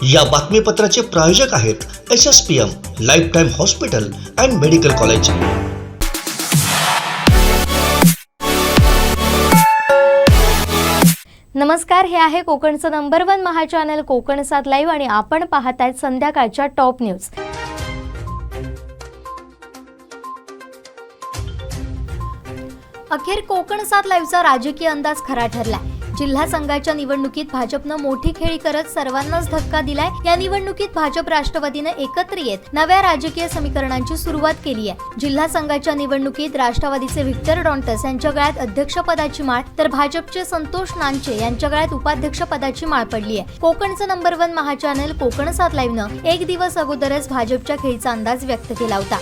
या बातमीपत्राचे प्रायोजक आहेत SSPM lifetime hospital and medical college. नमस्कार, हे आहे कोकणचं नंबर 1 महा चॅनल कोकण 7 लाईव्ह आणि आपण पाहतायत संध्याकाळच्या टॉप न्यूज। अखेर कोकण 7 लाईव्हचा राजकीय अंदाज खरा ठरला। जिल्हा संघाच्या निवडणुकीत भाजपनं मोठी खेळी करत सर्वांनाच धक्का दिलाय। या निवडणुकीत भाजप राष्ट्रवादीने एकत्र येत नव्या राजकीय समीकरणांची सुरुवात केली आहे। जिल्हा संघाच्या निवडणुकीत राष्ट्रवादीचे व्हिक्टर डॉन्टस यांच्या गळ्यात अध्यक्षपदाची माळ तर भाजपचे संतोष नानचे यांच्या गळ्यात उपाध्यक्षपदाची माळ पडली आहे। कोकणचं नंबर 1 महा चॅनल कोकण 7 लाईव्हनं एक दिवस अगोदरच भाजपच्या खेळीचा अंदाज व्यक्त केला होता।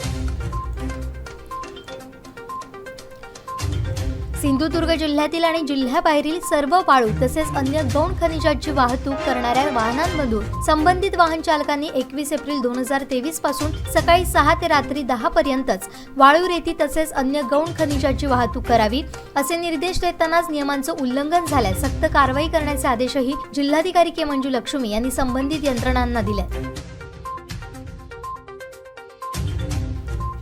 सिंधुदुर्ग जिल्ह्यातील आणि जिल्ह्याबाहेरील सर्व वाळू तसेच अन्य गौण खनिजाची वाहतूक करणाऱ्या वाहनांमधून संबंधित वाहन चालकांनी 21 एप्रिल 2023 पासून सकाळी 6 ते रात्री 10 पर्यंतच वाळू, रेती तसेच अन्य गौण खनिजाची वाहतूक करावी असे निर्देश देतानाच नियमांचं उल्लंघन झाल्यास सक्त कारवाई करण्याचे आदेशही जिल्हाधिकारी के मंजू लक्ष्मी यांनी संबंधित यंत्रणांना दिले।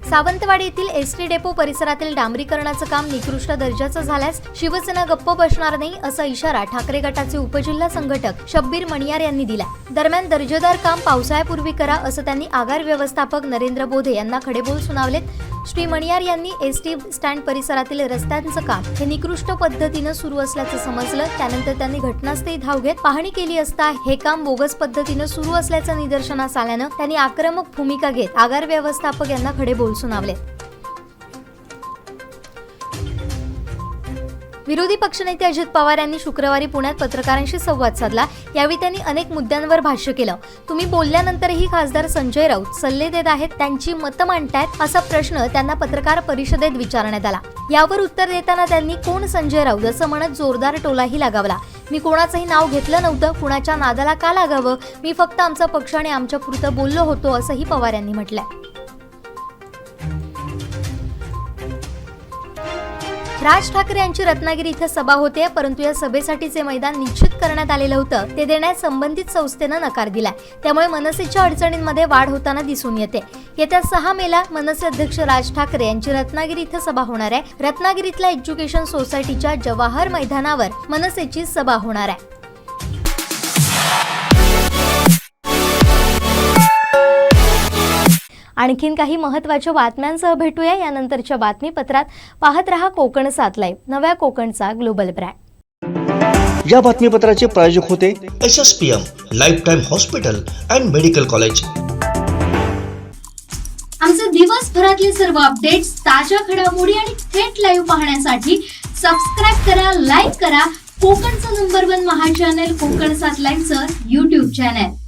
सावंतवाडी येथील एसटी डेपो परिसरातील डांबरीकरणाचं काम निकृष्ट दर्जाचं झाल्यास शिवसेना गप्प बसणार नाही असा इशारा ठाकरे गटाचे उपजिल्हा संघटक शब्बीर मणियार यांनी दिला। दरम्यान दर्जेदार काम पावसाळ्यापूर्वी करा असं त्यांनी आगार व्यवस्थापक नरेंद्र बोधे यांना खडेबोल सुनावलेत। श्री मणियार यांनी एसटी स्टँड परिसरातील रस्त्यांचं काम हे निकृष्ट पद्धतीनं सुरू असल्याचं समजलं। त्यानंतर त्यांनी घटनास्थळी धाव घेत पाहणी केली असता हे काम बोगस पद्धतीनं सुरू असल्याचं निदर्शनास आल्यानं त्यांनी आक्रमक भूमिका घेत आगार व्यवस्थापक यांना खडेबोल सुनावले। विरोधी पक्षनेते अजित पवार यांनी शुक्रवारी पुण्यात पत्रकारांशी संवाद साधला। यावेळी त्यांनी अनेक मुद्द्यांवर भाष्य केलं। तुम्ही बोलल्यानंतरही खासदार संजय राऊत सल्ले देत आहेत, त्यांची मतं मांडतायत असा प्रश्न त्यांना पत्रकार परिषदेत विचारण्यात आला। यावर उत्तर देताना त्यांनी कोण संजय राऊत असं म्हणत जोरदार टोलाही लगावला। मी कोणाचंही नाव घेतलं नव्हतं, कुणाच्या नादाला का लागावं, मी फक्त आमचा पक्ष आणि आमच्या पुरतं बोललो होतो असंही पवार यांनी म्हटलंय। राज ठाकरे यांची रत्नागिरी इथं सभा होते, परंतु या सभेसाठीचे मैदान निश्चित करण्यात आलेलं होतं ते देण्यास संबंधित संस्थेनं नकार दिलाय। त्यामुळे मनसेच्या अडचणींमध्ये वाढ होताना दिसून येते। येत्या 6 मेला मनसे अध्यक्ष राज ठाकरे यांची रत्नागिरी इथं सभा होणार आहे। रत्नागिरीतल्या एज्युकेशन सोसायटीच्या जवाहर मैदानावर मनसेची सभा होणार आहे। आणखीन काही महत्त्वाच्या बातम्यांसह भेटूया यानंतरच्या बातमीपत्रात। पाहत रहा कोकण 7 लाईव्ह, नव्या कोकणचा ग्लोबल ब्रँड। या बातमीपत्राचे प्रायोजक होते SSPM lifetime hospital and medical college. आमचे दिवसभरातले सर्व अपडेट्स, ताज्या घडामोडी आणि थेट लाईव्ह पाहण्यासाठी सबस्क्राईब करा, लाईक करा कोकणचं नंबर 1 महा चॅनल कोकण 7 लाईव्हचं YouTube चॅनल।